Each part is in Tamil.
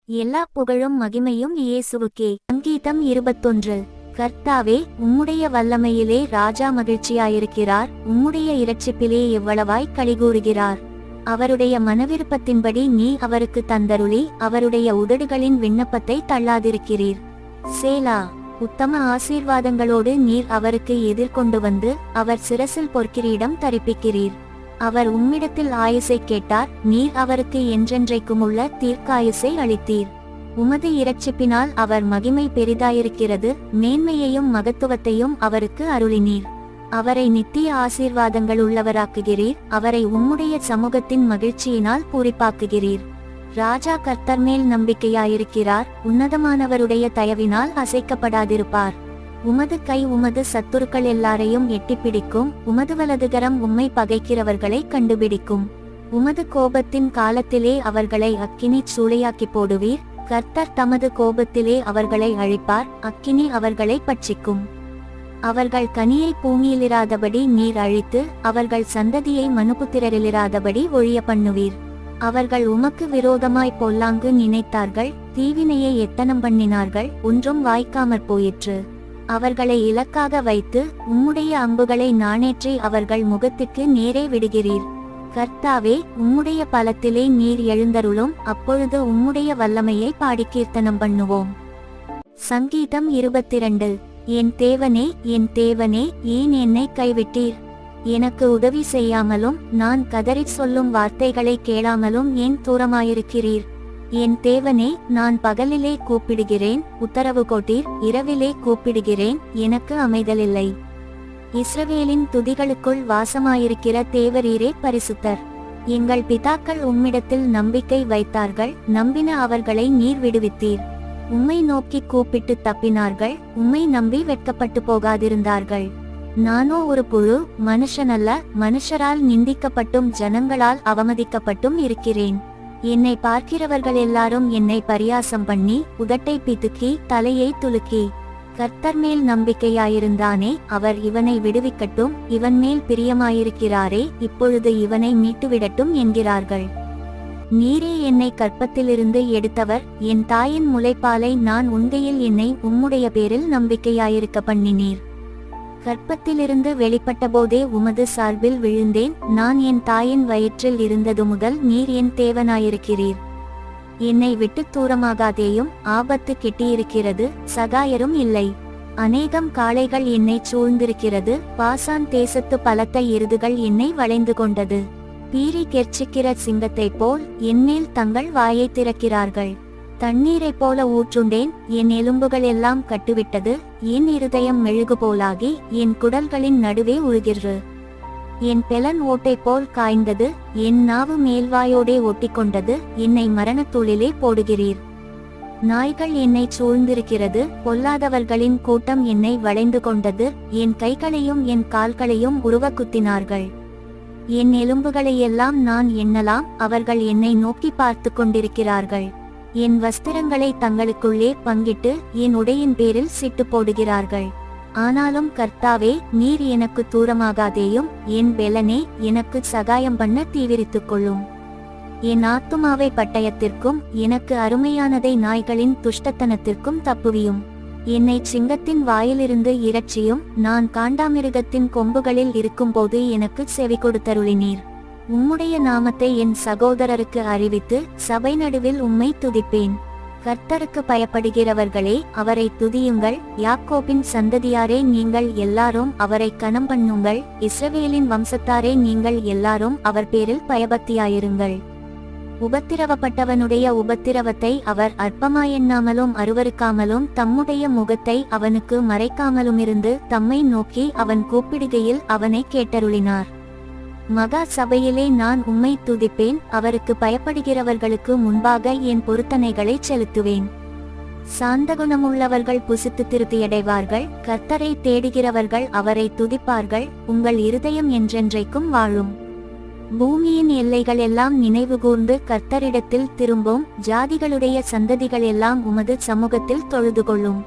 எல்லா புகழும் மகிமையும் இயேசுவுக்கே. சங்கீதம் 21. கர்த்தாவே, உம்முடைய வல்லமையிலே ராஜா மகிழ்ச்சியாயிருக்கிறார், உம்முடைய இரட்சிப்பிலே எவ்வளவாய் களிகூறுகிறார். அவருடைய மனவிருப்பத்தின்படி நீ அவருக்கு தந்தருளி, அவருடைய உதடுகளின் விண்ணப்பத்தை தள்ளாதிருக்கிறீர். சேலா. உத்தம ஆசீர்வாதங்களோடு நீர் அவருக்கு எதிர்கொண்டு வந்து, அவர் சிரசில் பொற்கிரீடம் தரிப்பிக்கிறீர். அவர் உம்மிடத்தில் ஆயுசை கேட்டார், நீர் அவருக்கு என்றென்றைக்குமுள்ள தீர்க்காயுசை அளித்தீர். உமது இரட்சிப்பினால் அவர் மகிமை பெரிதாயிருக்கிறது, மேன்மையையும் மகத்துவத்தையும் அவருக்கு அருளினீர். அவரை நித்திய ஆசீர்வாதங்கள் உள்ளவராக்குகிறீர், அவரை உம்முடைய சமூகத்தின் மகிழ்ச்சியினால் பூரிப்பாக்குகிறீர். ராஜா கர்த்தர் மேல் நம்பிக்கையாயிருக்கிறார், உன்னதமானவருடைய தயவினால் அசைக்கப்படாதிருப்பார். உமது கை உமது சத்துருக்கள் எல்லாரையும் எட்டிப்பிடிக்கும், உமது வலதுகரம் உம்மை பகைக்கிறவர்களை கண்டுபிடிக்கும். உமது கோபத்தின் காலத்திலே அவர்களை அக்கினி சூளையாக்கி போடுவீர். கர்த்தர் தமது கோபத்திலே அவர்களை அழிப்பார், அக்கினி அவர்களை பட்சிக்கும். அவர்கள் கனியை பூமியிலிராதபடி நீர் அழித்து, அவர்கள் சந்ததியை மனுபுத்திரரிலிராதபடி ஒழிய பண்ணுவீர். அவர்கள் உமக்கு விரோதமாய் பொல்லாங்கு நினைத்தார்கள், தீவினையை எத்தனம் பண்ணினார்கள், ஒன்றும் வாய்க்காமற் போயிற்று. அவர்களை இலக்காக வைத்து, உம்முடைய அம்புகளை நாணேற்றி அவர்கள் முகத்துக்கு நேரே விடுகிறீர். கர்த்தாவே, உம்முடைய பலத்திலே நீர் எழுந்தருளும், அப்பொழுது உம்முடைய வல்லமையை பாடி கீர்த்தனம் பண்ணுவோம். சங்கீதம் 22. என் தேவனே, என் தேவனே, ஏன் என்னை கைவிட்டீர்? எனக்கு உதவி செய்யாமலும் நான் கதறிச் சொல்லும் வார்த்தைகளை கேளாமலும் ஏன் தூரமாயிருக்கிறீர்? என் தேவனே, நான் பகலிலே கூப்பிடுகிறேன், உத்தரவு கொட்டீர், இரவிலே கூப்பிடுகிறேன், எனக்கு அமைதலில்லை. இஸ்ரவேலின் துதிகளுக்குள் வாசமாயிருக்கிற தேவரீரே பரிசுத்தர். எங்கள் பிதாக்கள் உம்மிடத்தில் நம்பிக்கை வைத்தார்கள், நம்பின அவர்களை நீர் விடுவித்தீர். உம்மை நோக்கி கூப்பிட்டு தப்பினார்கள், உம்மை நம்பி வெட்கப்பட்டு போகாதிருந்தார்கள். நானோ ஒரு புழு, மனுஷனல்ல, மனுஷரால் நிந்திக்கப்பட்டும் ஜனங்களால் அவமதிக்கப்பட்டும் இருக்கிறேன். என்னை பார்க்கிறவர்கள் எல்லாரும் என்னை பரியாசம் பண்ணி, உதட்டை பிதுக்கி, தலையை துலுக்கி, கர்த்தர் மேல் நம்பிக்கையாயிருந்தானே, அவர் இவனை விடுவிக்கட்டும், இவன் மேல் பிரியமாயிருக்கிறாரே, இப்பொழுது இவனை மீட்டுவிடட்டும் என்கிறார்கள். நீரே என்னை கற்பத்திலிருந்து எடுத்தவர், என் தாயின் முலைப்பாலை நான் உண்கையில் என்னை உம்முடைய பேரில் நம்பிக்கையாயிருக்க பண்ணினீர். கற்பத்திலிருந்து வெளிப்பட்ட போதே உமது சார்பில் விழுந்தேன், நான் என் தாயின் வயிற்றில் இருந்தது முதல் நீர் என் தேவனாயிருக்கிறீர். என்னை விட்டு தூரமாகாதேயும், ஆபத்து கிட்டியிருக்கிறது, சகாயரும் இல்லை. அநேகம் காளைகள் என்னை சூழ்ந்திருக்கிறது, பாசான் தேசத்து பலத்த எருதுகள் என்னை வளைந்து கொண்டது. பீறி கெர்ச்சிக்கிற சிங்கத்தைப் போல் என்மேல் தங்கள் வாயை திறக்கிறார்கள். தண்ணீரைப் போல ஊற்றுண்டேன், என் எலும்புகள் எல்லாம் கட்டுவிட்டது, என் இருதயம் மெழுகு போலாகி என் குடல்களின் நடுவே உழுகிறது. என் பெலன் ஓட்டை போல் காய்ந்தது, என் நாவு மேல்வாயோடே ஒட்டிக்கொண்டது, என்னை மரணத்தூளிலே போடுகிறீர். நாய்கள் என்னை சூழ்ந்திருக்கிறது, பொல்லாதவர்களின் கூட்டம் என்னை வளைந்து கொண்டது, என் கைகளையும் என் கால்களையும் உருவ குத்தினார்கள். என் எலும்புகளையெல்லாம் நான் எண்ணலாம், அவர்கள் என்னை நோக்கி பார்த்து கொண்டிருக்கிறார்கள். என் வஸ்திரங்களை தங்களுக்குள்ளே பங்கிட்டு என் உடையின் பேரில் சிட்டு போடுகிறார்கள். ஆனாலும் கர்த்தாவே, நீர் எனக்கு தூரமாகாதேயும், என் பெலனே, எனக்கு சகாயம் பண்ண தீவிரித்துக் கொள்ளும். என் ஆத்துமாவை பட்டயத்திற்கும் எனக்கு அருமையானதை நாய்களின் துஷ்டத்தனத்திற்கும் தப்புவியும். என்னை சிங்கத்தின் வாயிலிருந்து இரட்சியும், நான் காண்டாமிருகத்தின் கொம்புகளில் இருக்கும்போது எனக்கு செவி கொடுத்தருளினீர். உம்முடைய நாமத்தை என் சகோதரருக்கு அறிவித்து, சபை நடுவில் உம்மை துதிப்பேன். கர்த்தருக்கு பயப்படுகிறவர்களே, அவரை துதியுங்கள், யாக்கோபின் சந்ததியாரே, நீங்கள் எல்லாரும் அவரை கனம் பண்ணுங்கள், இஸ்ரவேலின் வம்சத்தாரே, நீங்கள் எல்லாரும் அவர் பேரில் பயபக்தியாயிருங்கள். உபத்திரவப்பட்டவனுடைய உபத்திரவத்தை அவர் அற்பமாயெண்ணாமலும் அருவருக்காமலும், தம்முடைய முகத்தை அவனுக்கு மறைக்காமலுமிருந்து தம்மை நோக்கி அவன் கூப்பிடுகையில் அவனை கேட்டருளினார். மகா சபையிலே நான் உம்மை துதிப்பேன், அவருக்கு பயப்படுகிறவர்களுக்கு முன்பாக என் பொருத்தனைகளை செலுத்துவேன். சாந்தகுணமுள்ளவர்கள் புசித்து திருப்தியடைவார்கள், கர்த்தரை தேடுகிறவர்கள் அவரை துதிப்பார்கள், உங்கள் இருதயம் என்றென்றைக்கும் வாழும். பூமியின் எல்லைகள் எல்லாம் நினைவுகூர்ந்து கர்த்தரிடத்தில் திரும்பும், ஜாதிகளுடைய சந்ததிகள் எல்லாம் உமது சமூகத்தில் தொழுது கொள்ளும்.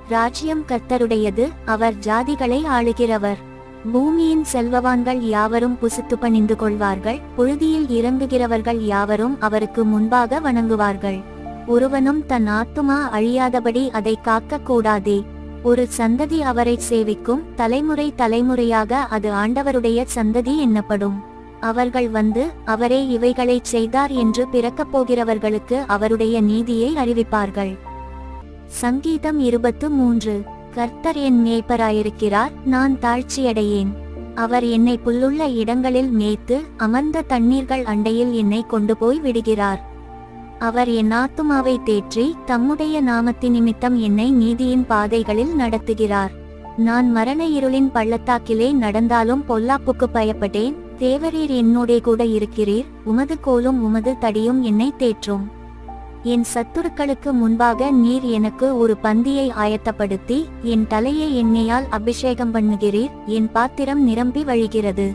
ராஜ்யம் கர்த்தருடையது, அவர் ஜாதிகளை ஆளுகிறவர். பூமியின் செல்வவான்கள் யாவரும் புசித்து பணிந்து கொள்வார்கள், புழுதியில் இறங்குகிறவர்கள் யாவரும் அவருக்கு முன்பாக வணங்குவார்கள். ஒருவனும் தன் ஆத்துமா அழியாதபடி அதை காக்க கூடாதே. ஒரு சந்ததி அவரை சேவிக்கும், தலைமுறை தலைமுறையாக அது ஆண்டவருடைய சந்ததி என்னப்படும். அவர்கள் வந்து அவரே இவைகளைச் செய்தார் என்று பிறக்கப் போகிறவர்களுக்கு அவருடைய நீதியை அறிவிப்பார்கள். சங்கீதம் 23. கர்த்தர் என் மேய்ப்பராயிருக்கிறார், நான் தாழ்ச்சியடையேன். அவர் என்னை புல்லுள்ள இடங்களில் மேய்த்து அமர்ந்த தண்ணீர்கள் அண்டையில் என்னை கொண்டு போய் விடுகிறார். அவர் என் ஆத்துமாவை தேற்றி தம்முடைய நாமத்தினிமித்தம் என்னை நீதியின் பாதைகளில் நடத்துகிறார். நான் மரண இருளின் பள்ளத்தாக்கிலே நடந்தாலும் பொல்லாப்புக்கு பயப்பட்டேன். தேவரீர் என்னோடே கூட இருக்கிறீர், உமது கோலும் உமது தடியும் என்னை தேற்றும். என் சத்துருக்களுக்கு முன்பாக நீர் எனக்கு ஒரு பந்தியை ஆயத்தப்படுத்தி என் தலையை எண்ணெயால் அபிஷேகம் பண்ணுகிறீர். என் பாத்திரம் நிரம்பி வழிகிறது.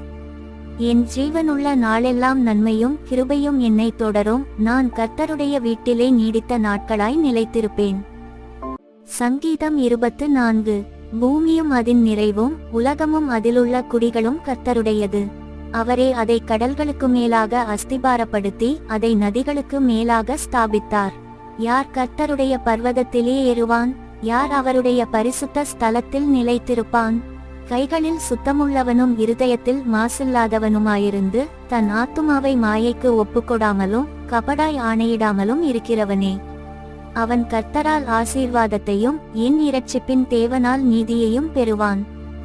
என் ஜீவனுள்ள நாளெல்லாம் நன்மையும் கிருபையும் என்னை தொடரும். நான் கர்த்தருடைய வீட்டிலே நீடித்த நாட்களாய் நிலைத்திருப்பேன். சங்கீதம் 24. பூமியும் அதின் நிறைவும் உலகமும் அதிலுள்ள குடிகளும் கர்த்தருடையது. அவரே அதை கடல்களுக்கு மேலாக அஸ்திபாரப்படுத்தி அதை நதிகளுக்கு மேலாக ஸ்தாபித்தார். யார் கர்த்தருடைய பர்வதத்திலே ஏறுவான்? யார் அவருடைய பரிசுத்த ஸ்தலத்தில் நிலைத்திருப்பான்? கைகளில் சுத்தமுள்ளவனும் இருதயத்தில் மாசில்லாதவனுமாயிருந்து தன் ஆத்துமாவை மாயைக்கு ஒப்புக்கொடாமலும் கபடாய் ஆணையிடாமலும் இருக்கிறவனே. அவன் கர்த்தரால் ஆசீர்வாதத்தையும் என் இரட்சிப்பின் தேவனால் நீதியையும் பெறுவான்.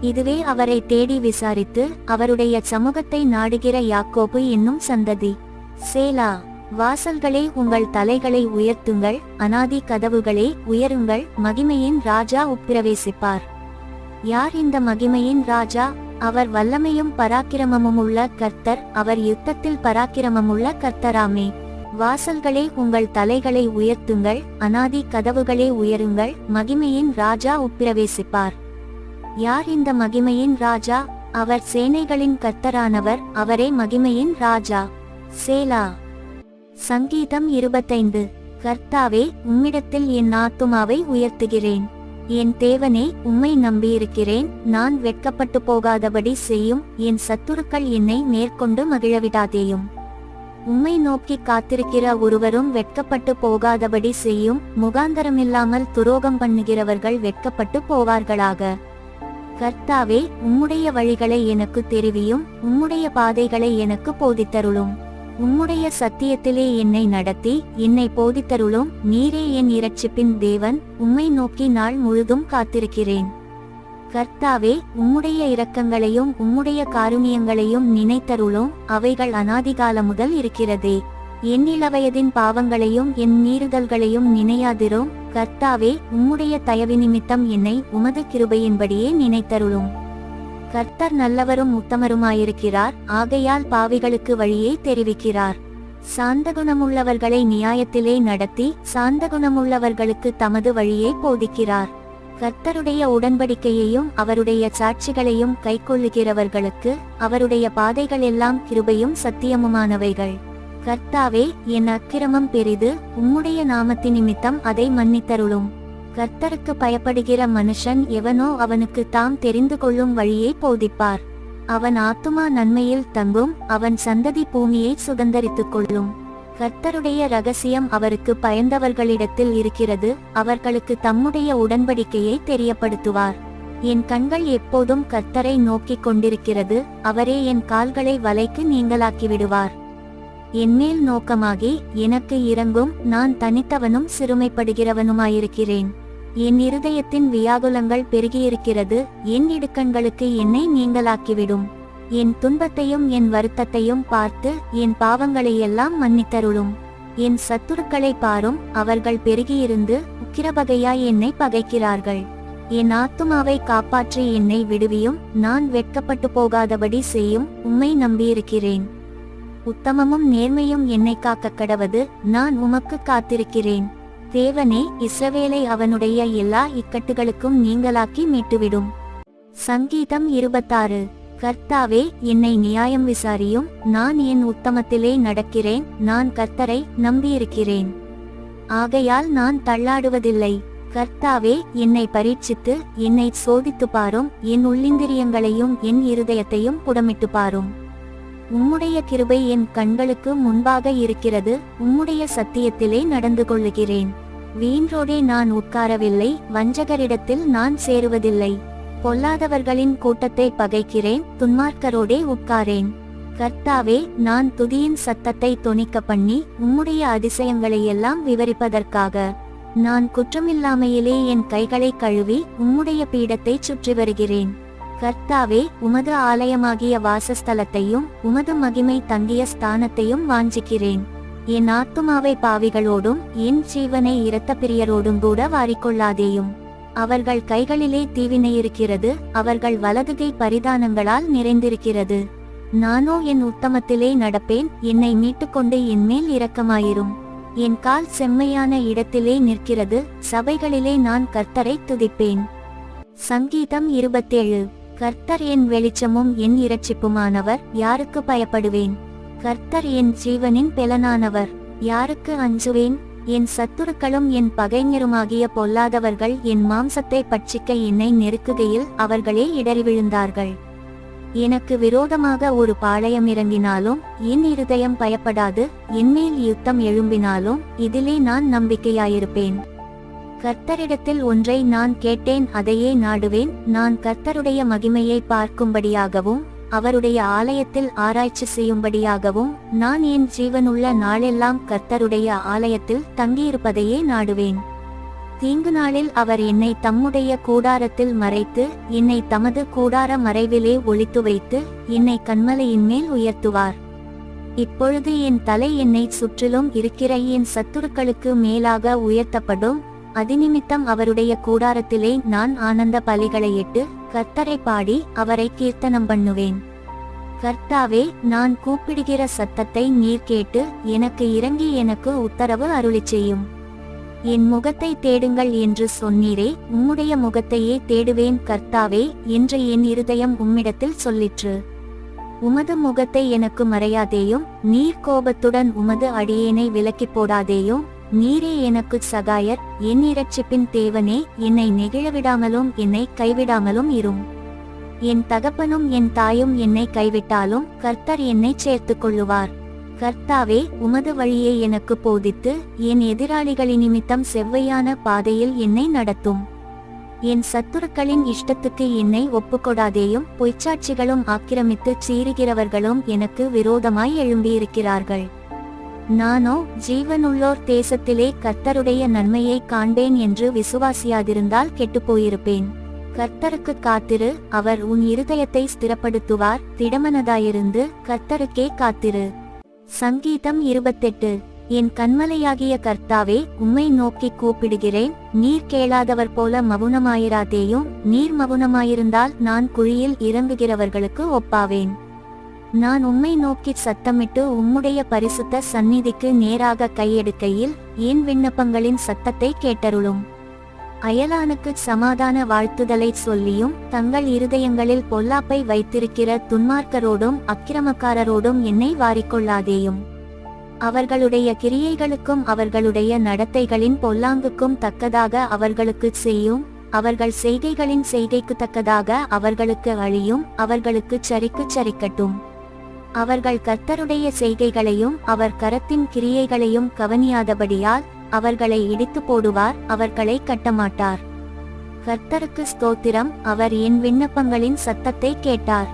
இதுவே அவரை தேடி விசாரித்து அவருடைய சமூகத்தை நாடுகிற யாக்கோபு என்னும் சந்ததி. சேலா. வாசல்களே உங்கள் தலைகளை உயர்த்துங்கள், அநாதி கதவுகளே உயருங்கள், மகிமையின் ராஜா உட்பிரவேசிப்பார். யார் இந்த மகிமையின் ராஜா? அவர் வல்லமையும் பராக்கிரமமும் உள்ள கர்த்தர், அவர் யுத்தத்தில் பராக்கிரமமுள்ள கர்த்தராமே. வாசல்களே உங்கள் தலைகளை உயர்த்துங்கள், அநாதி கதவுகளே உயருங்கள், மகிமையின் ராஜா உட்பிரவேசிப்பார். யார் இந்த மகிமையின் ராஜா? அவர் சேனைகளின் கர்த்தரானவர், அவரே மகிமையின் ராஜா. சேலா. சங்கீதம் 25. கர்த்தாவே, உம்மிடத்தில் என் ஆத்துமாவை உயர்த்துகிறேன். என் தேவனே, உம்மை நம்பியிருக்கிறேன். நான் வெட்கப்பட்டு போகாதபடி செய்யும். என் சத்துருக்கள் என்னை மேற்கொண்டு மகிழவிடாதேயும். உம்மை நோக்கி காத்திருக்கிற ஒருவரும் வெட்கப்பட்டு போகாதபடி செய்யும். முகாந்தரமில்லாமல் துரோகம் பண்ணுகிறவர்கள் வெட்கப்பட்டு போவார்களாக. கர்த்தாவே, உம்முடைய வழிகளை எனக்கு தெரிவியும். உம்முடைய பாதைகளை எனக்கு போதித்தருளும். உம்முடைய சத்தியத்திலே என்னை நடத்தி என்னை போதித்தருளும். நீரே என் இரட்சிப்பின் தேவன், உம்மை நோக்கி நாள் முழுதும் காத்திருக்கிறேன். கர்த்தாவே, உம்முடைய இரக்கங்களையும் உம்முடைய காருணியங்களையும் நினைத்தருளும். அவைகள் அநாதிகால முதல் இருக்கிறதே. என் இளவயதின் பாவங்களையும் என் மீறுதல்களையும் நினையாதிரும். கர்த்தாவே, உம்முடைய தயவு நிமித்தம் என்னை உமது கிருபையின்படியே நினைத்தருளும். கர்த்தர் நல்லவரும் உத்தமருமாயிருக்கிறார், ஆகையால் பாவிகளுக்கு வழியை தெரிவிக்கிறார். சாந்தகுணமுள்ளவர்களை நியாயத்திலே நடத்தி சாந்தகுணமுள்ளவர்களுக்கு தமது வழியை போதிக்கிறார். கர்த்தருடைய உடன்படிக்கையையும் அவருடைய சாட்சிகளையும் கைக்கொள்ளுகிறவர்களுக்கு அவருடைய பாதைகள் எல்லாம் கிருபையும் சத்தியமுமானவைகள். கர்த்தாவே, என் அக்கிரமம் பெரிது, உம்முடைய நாமத்தினிமித்தம் அதை மன்னித்தருளும். கர்த்தருக்கு பயப்படுகிற மனுஷன் எவனோ அவனுக்கு தாம் தெரிந்து கொள்ளும் வழியை போதிப்பார். அவன் ஆத்துமா நன்மையில் தங்கும், அவன் சந்ததி பூமியை சுதந்தரித்துக் கொள்ளும். கர்த்தருடைய இரகசியம் அவருக்கு பயந்தவர்களிடத்தில் இருக்கிறது, அவர்களுக்கு தம்முடைய உடன்படிக்கையை தெரியப்படுத்துவார். என் கண்கள் எப்போதும் கர்த்தரை நோக்கிக் கொண்டிருக்கிறது, அவரே என் கால்களை வலைக்கு நீங்களாக்கிவிடுவார். என்மேல் நோக்கமாகி எனக்கு இரங்கும். நான் தனித்தவனும் சிறுமைப்படுகிறவனுமாயிருக்கிறேன். என் இருதயத்தின் வியாகுலங்கள் பெருகியிருக்கிறது, என் இடுக்கண்களுக்கு என்னை நீங்களாக்கிவிடும். என் துன்பத்தையும் என் வருத்தத்தையும் பார்த்து என் பாவங்களையெல்லாம் மன்னித்தருளும். என் சத்துருக்களை பாரும், அவர்கள் பெருகியிருந்து உக்கிரபகையாய் என்னை பகைக்கிறார்கள். என் ஆத்துமாவை காப்பாற்றி என்னை விடுவியும். நான் வெட்கப்பட்டு போகாதபடி செய்யும். உம்மை நம்பியிருக்கிறேன். உத்தமமும் நேர்மையும் என்னை காக்க கடவது, நான் உமக்கு காத்திருக்கிறேன். தேவனே, இஸ்ரவேலை அவனுடைய எல்லா இக்கட்டுகளுக்கும் நீங்களாக்கி மீட்டுவிடும். சங்கீதம் 26. கர்த்தாவே, என்னை நியாயம் விசாரியும். நான் என் உத்தமத்திலே நடக்கிறேன். நான் கர்த்தரை நம்பியிருக்கிறேன், ஆகையால் நான் தள்ளாடுவதில்லை. கர்த்தாவே, என்னை பரீட்சித்து என்னை சோதித்து பாரும். என் உள்ளிந்திரியங்களையும் என் இருதயத்தையும் புடமிட்டு பாரும். உம்முடைய கிருபை என் கண்களுக்கு முன்பாக இருக்கிறது. உம்முடைய சத்தியத்திலே நடந்து கொள்ளுகிறேன். வீணரோடே நான் உட்காரவில்லை, வஞ்சகரிடத்தில் நான் சேருவதில்லை. பொல்லாதவர்களின் கூட்டத்தை பகைக்கிறேன், துன்மார்க்கரோடே உட்காரேன். கர்த்தாவே, நான் துதியின் சத்தத்தை தொனிக்க பண்ணி உம்முடைய அதிசயங்களையெல்லாம் விவரிப்பதற்காக நான் குற்றமில்லாமையிலே என் கைகளை கழுவி உம்முடைய பீடத்தை சுற்றி வருகிறேன். கர்த்தாவே, உமது ஆலயமாகிய வாசஸ்தலத்தையும் உமது மகிமை தங்கிய ஸ்தானத்தையும் வாஞ்சிக்கிறேன். என் ஆத்துமாவை பாவிகளோடும் என் ஜீவனை இரத்த பிரியரோடும் கூட வாரிக்கொள்ளாதேயும். அவர்கள் கைகளிலே தீவினை இருக்கிறது, அவர்கள் வலதுகை பரிதானங்களால் நிறைந்திருக்கிறது. நானோ என் உத்தமத்திலே நடப்பேன், என்னை மீட்டுக்கொண்டு என்மேல் இரக்கமாயிரும். என் கால் செம்மையான இடத்திலே நிற்கிறது, சபைகளிலே நான் கர்த்தரை துதிப்பேன். சங்கீதம் 27. கர்த்தர் என் வெளிச்சமும் என் இரட்சிப்புமானவர், யாருக்கு பயப்படுவேன்? கர்த்தர் என் ஜீவனின் பெலனானவர், யாருக்கு அஞ்சுவேன்? என் சத்துருக்களும் என் பகைஞருமாகிய பொல்லாதவர்கள் என் மாம்சத்தை பட்சிக்க என்னை நெருக்குகையில் அவர்களே இடறி விழுந்தார்கள். எனக்கு விரோதமாக ஒரு பாளையம் இறங்கினாலும் என் இருதயம் பயப்படாது. என்மேல் யுத்தம் எழும்பினாலும் இதிலே நான் நம்பிக்கையாயிருப்பேன். கர்த்தரிடத்தில் ஒன்றை நான் கேட்டேன், அதையே நாடுவேன். நான் கர்த்தருடைய மகிமையை பார்க்கும்படியாகவும் அவருடைய ஆலயத்தில் ஆராய்ச்சி செய்யும்படியாகவும் நான் என் ஜீவனுள்ள நாளெல்லாம் கர்த்தருடைய ஆலயத்தில் தங்கியிருப்பதையே நாடுவேன். தீங்கு நாளில் அவர் என்னை தம்முடைய கூடாரத்தில் மறைத்து என்னை தமது கூடார மறைவிலே ஒளித்து வைத்து என்னை கன்மலையின் மேல் உயர்த்துவார். இப்பொழுது என் தலை என்னை சுற்றிலும் இருக்கிற என் சத்துருக்களுக்கு மேலாக உயர்த்தப்படும். அதிநிமித்தம் அவருடைய கூடாரத்திலே நான் ஆனந்த பலிகளையிட்டு கர்த்தரை பாடி அவரை கீர்த்தனம் பண்ணுவேன். கர்த்தாவே, நான் கூப்பிடுகிற சத்தத்தை நீர் கேட்டு எனக்கு இறங்கி எனக்கு உத்தரவு அருளிச் செய்யும். என் முகத்தை தேடுங்கள் என்று சொன்னீரே, உம்முடைய முகத்தையே தேடுவேன் கர்த்தாவே என்று என் இருதயம் உம்மிடத்தில் சொல்லிற்று. உமது முகத்தை எனக்கு மறையாதேயும், நீர் கோபத்துடன் உமது அடியேனை விலக்கி போடாதேயும். நீரே எனக்கு சகாயர், என் இரட்சிப்பின் தேவனே, என்னை நெகிழவிடாமலும் என்னை கைவிடாமலும் இரும். என் தகப்பனும் என் தாயும் என்னை கைவிட்டாலும் கர்த்தர் என்னை சேர்த்து கொள்ளுவார். கர்த்தாவே, உமது வழியை எனக்கு போதித்து என் எதிராளிகளின் நிமித்தம் செவ்வையான பாதையில் என்னை நடத்தும். என் சத்துருக்களின் இஷ்டத்துக்கு என்னை ஒப்புக்கொடாதேயும். பொய்ச்சாட்சிகளும் ஆக்கிரமித்து சீறுகிறவர்களும் எனக்கு விரோதமாய் எழும்பியிருக்கிறார்கள். நானோ ஜீவனுள்ளோர் தேசத்திலே கர்த்தருடைய நன்மையை காண்பேன் என்று விசுவாசியாதிருந்தால் கெட்டுப்போயிருப்பேன். கர்த்தருக்கு காத்திரு, அவர் உன் இருதயத்தை ஸ்திரப்படுத்துவார். திடமனதாயிருந்து கர்த்தருக்கே காத்திரு. சங்கீதம் 28. என் கன்மலையாகிய கர்த்தாவே, உம்மை நோக்கி கூப்பிடுகிறேன். நீர் கேளாதவர் போல மவுனமாயிராதேயும். நீர் மவுனமாயிருந்தால் நான் குழியில் இறங்குகிறவர்களுக்கு ஒப்பாவேன். நான் உம்மை நோக்கி சத்தமிட்டு உம்முடைய பரிசுத்த சந்நிதிக்கு நேராக கையெடுக்கையில் என் விண்ணப்பங்களின் சத்தத்தை கேட்டருளும். அயலானுக்கு சமாதான வாழ்த்துதலை சொல்லியும் தங்கள் இருதயங்களில் பொல்லாப்பை வைத்திருக்கிற துன்மார்க்கரோடும் அக்கிரமக்காரரோடும் என்னை வாரிக்கொள்ளாதேயும். அவர்களுடைய கிரியைகளுக்கும் அவர்களுடைய நடத்தைகளின் பொல்லாங்குக்கும் தக்கதாக அவர்களுக்கு செய்யும். அவர்கள் செய்கைகளின் செய்கைக்கு தக்கதாக அவர்களுக்கு அழியும். அவர்களுக்கு சரிக்கு சரிக்கட்டும். அவர்கள் கர்த்தருடைய செய்கைகளையும் அவர் கரத்தின் கிரியைகளையும் கவனியாதபடியால் அவர்களை இடித்து போடுவார், அவர்களை கட்டமாட்டார். கர்த்தருக்கு ஸ்தோத்திரம், அவர் என் விண்ணப்பங்களின் சத்தத்தை கேட்டார்.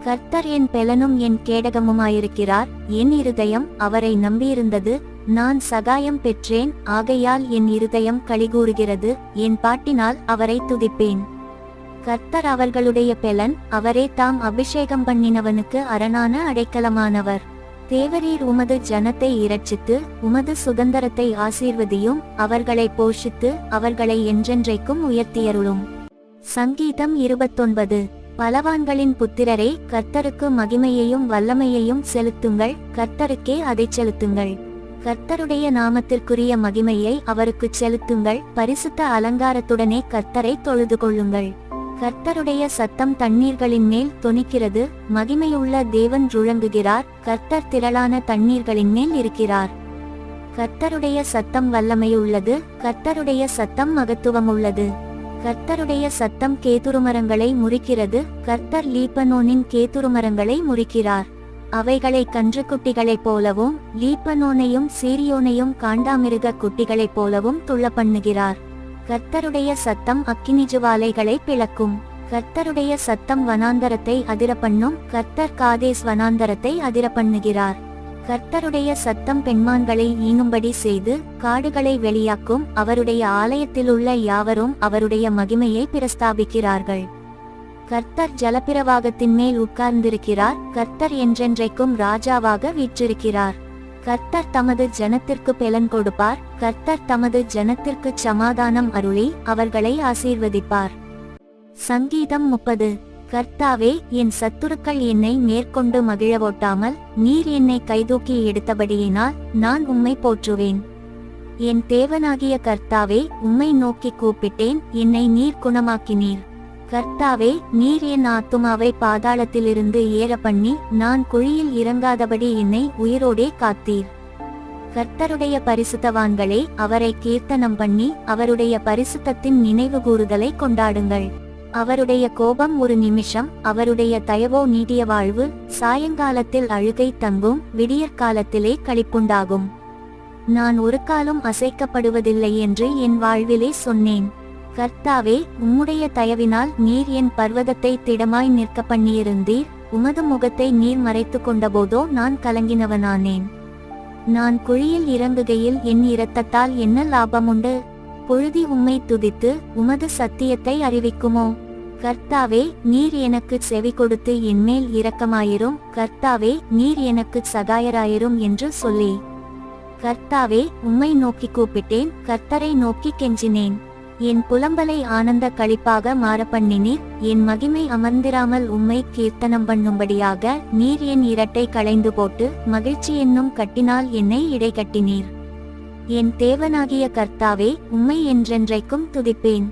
கர்த்தர் என் பெலனும் என் கேடகமுமாயிருக்கிறார். என் இருதயம் அவரை நம்பியிருந்தது. நான் சகாயம் பெற்றேன், ஆகையால் என் இருதயம் களிகூறுகிறது. என் பாட்டினால் அவரை துதிப்பேன். கர்த்தர் அவர்களுடைய பெலன், அவரே தாம் அபிஷேகம் பண்ணினவனுக்கு அரணான அடைக்கலமானவர். தேவரீர் உமது ஜனத்தை இரட்சித்து உமது சுதந்திரத்தை ஆசீர்வதியும். அவர்களை போஷித்து அவர்களை என்றென்றைக்கும் உயர்த்தியருளும். சங்கீதம் 29. பலவான்களின் புத்திரரே, கர்த்தருக்கு மகிமையையும் வல்லமையையும் செலுத்துங்கள். கர்த்தருக்கே அதை செலுத்துங்கள். கர்த்தருடைய நாமத்திற்குரிய மகிமையை அவருக்கு செலுத்துங்கள். பரிசுத்த அலங்காரத்துடனே கர்த்தரை தொழுது கொள்ளுங்கள். கர்த்தருடைய சத்தம் தண்ணீர்களின் மேல் தொனிக்கிறது. மகிமையுள்ள தேவன் முழங்குகிறார். கர்த்தர் திரளான தண்ணீர்களின் மேல் இருக்கிறார். கர்த்தருடைய சத்தம் வல்லமையுள்ளது. கர்த்தருடைய சத்தம் மகத்துவம் உள்ளது. கர்த்தருடைய சத்தம் கேதுருமரங்களை முறிக்கிறது. கர்த்தர் லீபனோனின் கேதுருமரங்களை முறிக்கிறார். அவைகளை கன்றுக்குட்டிகளைப் போலவும் லீபனோனையும் சீரியோனையும் காண்டாமிருக குட்டிகளைப் போலவும் துள்ள பண்ணுகிறார். கர்த்தருடைய சத்தம் அக்கினிஜுவாலைகளை பிளக்கும். கர்த்தருடைய சத்தம் வனாந்தரத்தை அதிரப்பண்ணும். கர்த்தர் காதேஸ் வனாந்தரத்தை அதிரப்பண்ணுகிறார். கர்த்தருடைய சத்தம் பெண்மான்களை ஈனும்படி செய்து காடுகளை வெளியாக்கும். அவருடைய ஆலயத்திலுள்ள யாவரும் அவருடைய மகிமையை பிரஸ்தாபிக்கிறார்கள். கர்த்தர் ஜலப்பிரவாகத்தின் மேல் உட்கார்ந்திருக்கிறார். கர்த்தர் என்றென்றைக்கும் ராஜாவாக வீற்றிருக்கிறார். கர்த்தர் தமது ஜனத்திற்கு பெலன் கொடுப்பார். கர்த்தர் தமது ஜனத்திற்கு சமாதானம் அருளி அவர்களை ஆசீர்வதிப்பார். சங்கீதம் 30. கர்த்தாவே, என் சத்துருக்கள் என்னை மேற்கொண்டு மகிழவோட்டாமல் நீர் என்னை கைதூக்கி எடுத்தபடியினால் நான் உம்மை போற்றுவேன். என் தேவனாகிய கர்த்தாவே, உம்மை நோக்கி கூப்பிட்டேன், என்னை நீர் குணமாக்கினீர். கர்த்தாவே, நீர் என் ஆத்துமாவை பாதாளத்திலிருந்து ஏற பண்ணி நான் குழியில் இறங்காதபடி என்னை உயிரோடே காத்தீர். கர்த்தருடைய பரிசுத்தவான்களே, அவரை கீர்த்தனம் பண்ணி அவருடைய பரிசுத்தத்தின் நினைவு கூறுதலை கொண்டாடுங்கள். அவருடைய கோபம் ஒரு நிமிஷம், அவருடைய தயவோ நீடிய வாழ்வு. சாயங்காலத்தில் அழுகை தங்கும், விடியற்காலத்திலே களிப்புண்டாகும். நான் ஒரு காலம் அசைக்கப்படுவதில்லை என்று என் வாழ்விலே சொன்னேன். கர்த்தாவே, உம்முடைய தயவினால் நீர் என் பர்வதத்தை திடமாய் நிற்க பண்ணியிருந்தீர். உமது முகத்தை நீர் மறைத்து கொண்டபோதோ நான் கலங்கினவனானேன். நான் குழியில் இறங்குகையில் என் இரத்தத்தால் என்ன லாபமுண்டு? பொழுதி உம்மை துதித்து உமது சத்தியத்தை அறிவிக்குமோ? கர்த்தாவே, நீர் எனக்கு செவி கொடுத்து என்மேல் இரக்கமாயிரும். கர்த்தாவே, நீர் எனக்கு சகாயராயிரும் என்று சொல்லி கர்த்தாவே, உம்மை நோக்கி கூப்பிட்டேன். கர்த்தரை நோக்கி கெஞ்சினேன். என் புலம்பலை ஆனந்த களிப்பாக மாறப்பண்ணினீர். என் மகிமை அமர்ந்திராமல் உம்மை கீர்த்தனம் பண்ணும்படியாக நீர் என் இரட்டை களைந்து போட்டு மகிழ்ச்சி என்னும் கட்டினால் என்னை இடை கட்டினீர். என் தேவனாகிய கர்த்தாவே, உம்மை என்றென்றைக்கும் துதிப்பேன்.